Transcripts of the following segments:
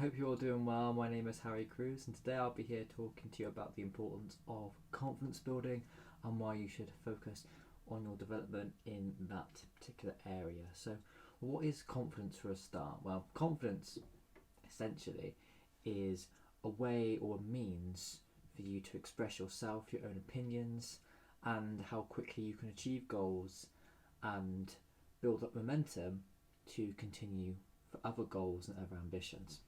hope you're all doing well. My name is Harry Cruz, and today I'll be here talking to you about the importance of confidence building and why you should focus on your development in that particular area. So, what is confidence for a start? Well, confidence essentially is a way or a means for you to express yourself, your own opinions, and how quickly you can achieve goals and build up momentum to continue for other goals and other ambitions.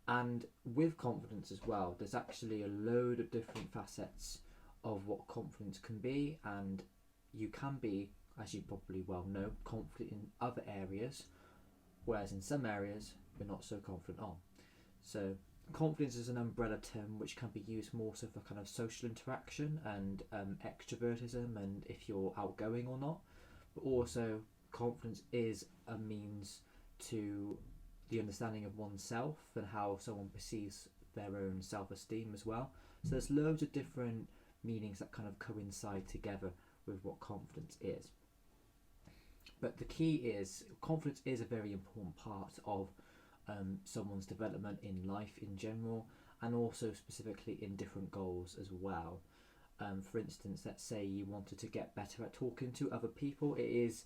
And with confidence as well, there's actually a load of different facets of what confidence can be, and you can be, as you probably well know, confident in other areas, whereas in some areas you're not so confident on. So confidence is an umbrella term which can be used more so for kind of social interaction and extrovertism, and if you're outgoing or not, but also confidence is a means to the understanding of oneself and how someone perceives their own self-esteem as well. So there's loads of different meanings that kind of coincide together with what confidence is. But the key is, confidence is a very important part of someone's development in life in general, and also specifically in different goals as well. For instance, let's say you wanted to get better at talking to other people. It is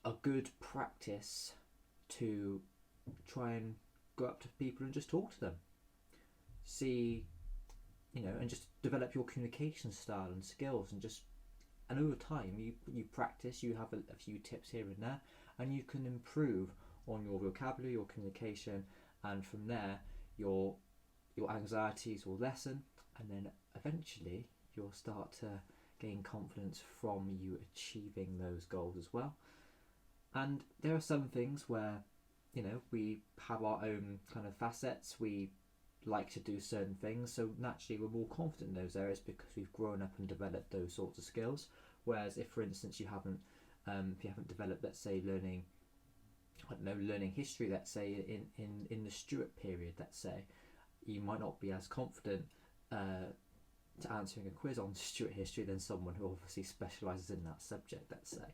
a good practice to try and go up to people and just talk to them. See, and just develop your communication style and skills, and over time you practice, you have a few tips here and there, and you can improve on your vocabulary, your communication, and from there your anxieties will lessen, and then eventually you'll start to gain confidence from you achieving those goals as well. And there are some things where we have our own kind of facets. We like to do certain things, so naturally we're more confident in those areas because we've grown up and developed those sorts of skills. Whereas if, for instance, you haven't developed, let's say, learning history, let's say in the Stuart period, let's say, you might not be as confident to answering a quiz on Stuart history than someone who obviously specialises in that subject, let's say.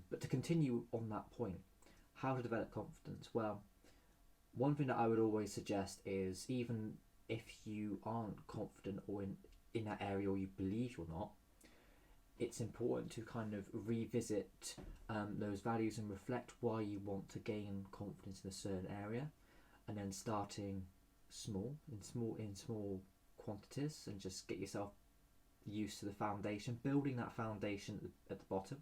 But to continue on that point, how to develop confidence? Well, one thing that I would always suggest is, even if you aren't confident or in that area, or you believe you're not, it's important to kind of revisit those values and reflect why you want to gain confidence in a certain area, and then starting in small quantities, and just get yourself used to the foundation, building that foundation at the bottom,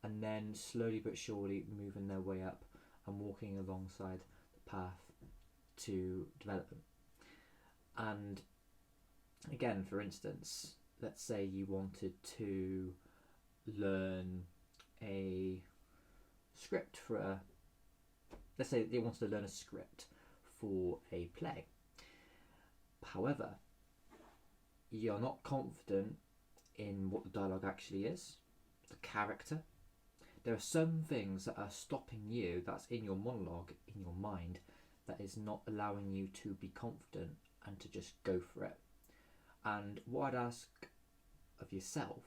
and then slowly but surely moving their way up and walking alongside the path to development. And again, for instance, let's say you wanted to learn a script let's say you wanted to learn a script for a play. However, you're not confident in what the dialogue actually is, the character. There are some things that are stopping you, that's in your monologue, in your mind, that is not allowing you to be confident and to just go for it. And what I'd ask of yourself,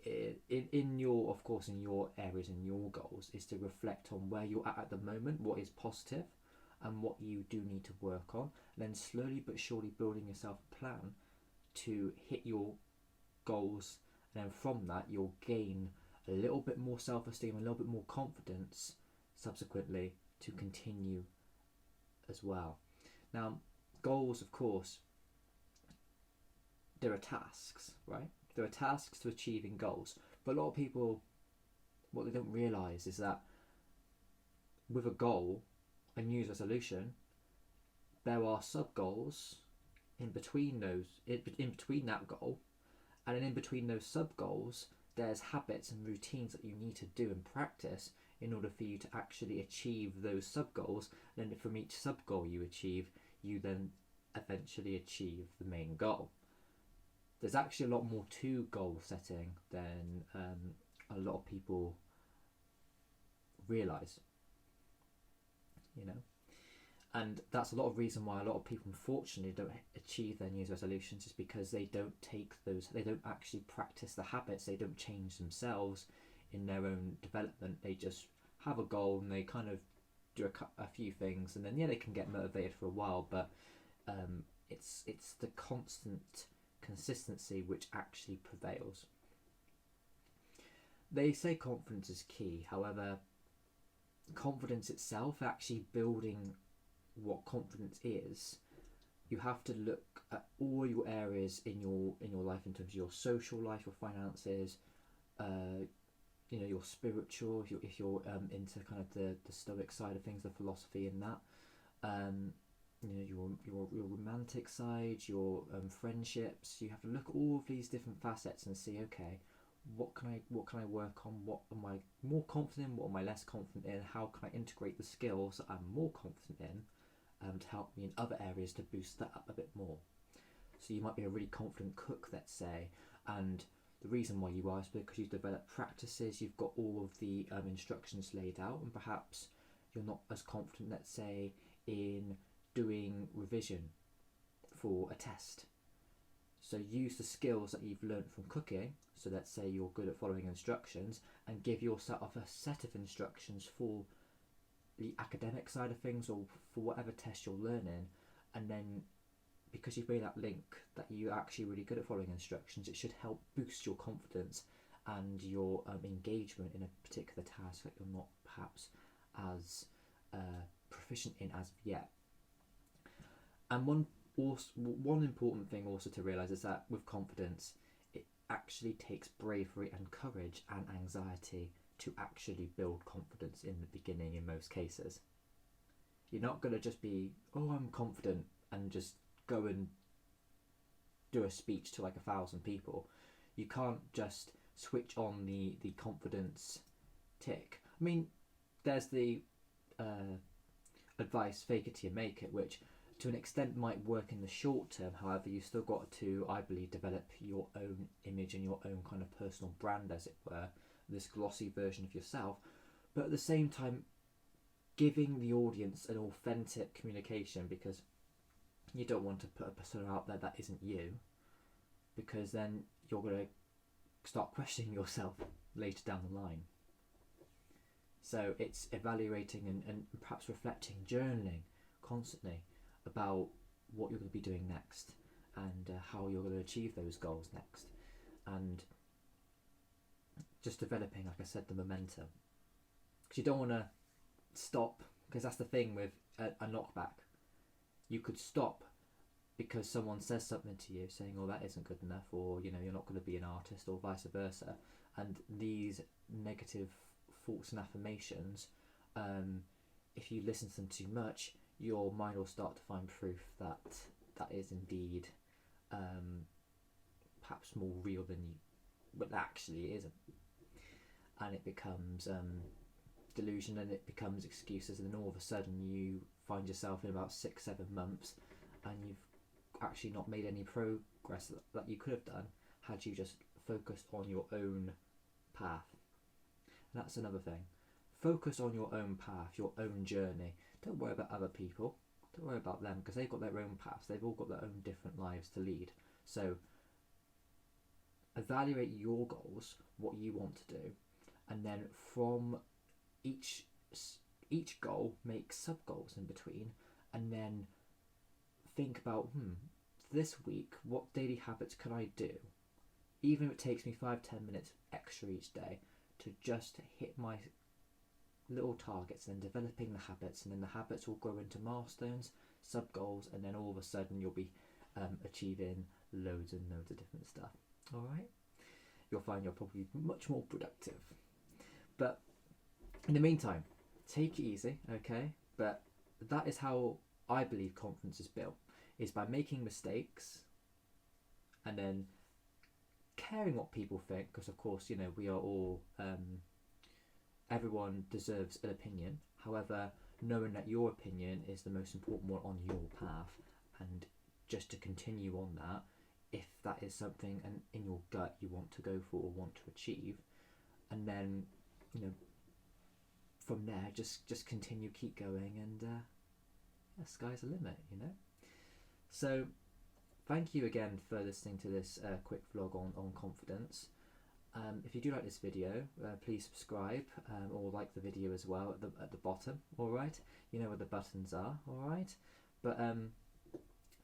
in your areas and your goals, is to reflect on where you're at the moment, what is positive, and what you do need to work on, and then slowly but surely building yourself a plan to hit your goals, and then from that you'll gain a little bit more self-esteem, a little bit more confidence subsequently to continue as well. Now, goals, of course, there are tasks, right? There are tasks to achieving goals, but a lot of people, what they don't realise is that with a goal, a New Year's resolution, there are sub-goals in between that goal, and then in between those sub-goals there's habits and routines that you need to do and practice in order for you to actually achieve those sub-goals. And then from each sub-goal you achieve, you then eventually achieve the main goal. There's actually a lot more to goal setting than a lot of people realise, and that's a lot of reason why a lot of people unfortunately don't achieve their New Year's resolutions, is because they don't actually practice the habits, they don't change themselves in their own development. They just have a goal and they kind of do a few things, and then they can get motivated for a while, but it's the constant consistency which actually prevails. They say confidence is key. However, confidence itself, actually building what confidence is, you have to look at all your areas in your life, in terms of your social life, your finances, your spiritual, if you're into kind of the stoic side of things, the philosophy in that, your romantic side, your friendships. You have to look at all of these different facets and see, okay, what can I work on? What am I more confident in? What am I less confident in? How can I integrate the skills that I'm more confident in to help me in other areas to boost that up a bit more? So you might be a really confident cook, let's say, and the reason why you are is because you've developed practices, you've got all of the instructions laid out, and perhaps you're not as confident, let's say, in doing revision for a test. So use the skills that you've learned from cooking, so let's say you're good at following instructions, and give yourself a set of instructions for the academic side of things, or for whatever test you're learning, and then because you've made that link that you're actually really good at following instructions, it should help boost your confidence and your engagement in a particular task that you're not perhaps as proficient in as of yet. And one important thing also to realise is that with confidence, it actually takes bravery and courage and anxiety to actually build confidence in the beginning in most cases. You're not going to just be, oh, I'm confident, and just go and do a speech to like 1,000 people. You can't just switch on the confidence tick. I mean, there's the advice, fake it till you make it, which to an extent might work in the short term. However, you've still got to, I believe, develop your own image and your own kind of personal brand, as it were, this glossy version of yourself, but at the same time giving the audience an authentic communication, because you don't want to put a persona out there that isn't you, because then you're going to start questioning yourself later down the line. So it's evaluating and perhaps reflecting, journaling constantly about what you're going to be doing next, and how you're going to achieve those goals next, and just developing, like I said, the momentum, because you don't want to stop, because that's the thing with a knockback. You could stop because someone says something to you saying, oh, that isn't good enough, or you're not going to be an artist, or vice versa, and these negative thoughts and affirmations, if you listen to them too much, your mind will start to find proof that that is indeed perhaps more real than you, but actually it isn't, and it becomes delusion, and it becomes excuses, and then all of a sudden you find yourself in about 6-7 months and you've actually not made any progress that you could have done had you just focused on your own path. And that's another thing. Focus on your own path, your own journey. Don't worry about other people. Don't worry about them, because they've got their own paths. They've all got their own different lives to lead. So evaluate your goals, what you want to do, and then from each goal, make sub-goals in between, and then think about, this week, what daily habits can I do? Even if it takes me 5-10 minutes extra each day to just hit my little targets, and developing the habits, and then the habits will grow into milestones, sub-goals, and then all of a sudden you'll be achieving loads and loads of different stuff. All right? You'll find you're probably much more productive. But in the meantime, take it easy, okay? But that is how I believe confidence is built, is by making mistakes and then caring what people think, because of course, we are all, everyone deserves an opinion. However, knowing that your opinion is the most important one on your path, and just to continue on that, if that is something and in your gut you want to go for or want to achieve, and then from there just continue, keep going, and the sky's the limit. So thank you again for listening to this quick vlog on confidence. If you do like this video, please subscribe or like the video as well at the bottom. All right, you know where the buttons are. All right, but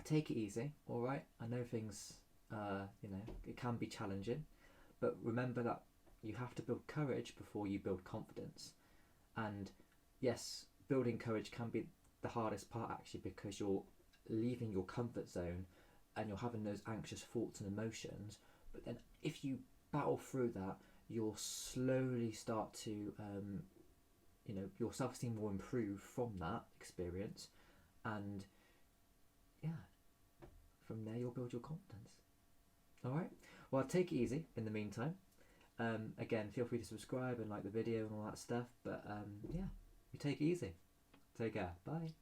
take it easy. All right, I know things, it can be challenging, but remember that you have to build courage before you build confidence. And yes, building courage can be the hardest part actually, because you're leaving your comfort zone and you're having those anxious thoughts and emotions. But then if you battle through that, you'll slowly start to, your self-esteem will improve from that experience. And yeah, from there you'll build your confidence. All right, well, take it easy in the meantime. Again, feel free to subscribe and like the video and all that stuff, but yeah, you take it easy. Take care. Bye.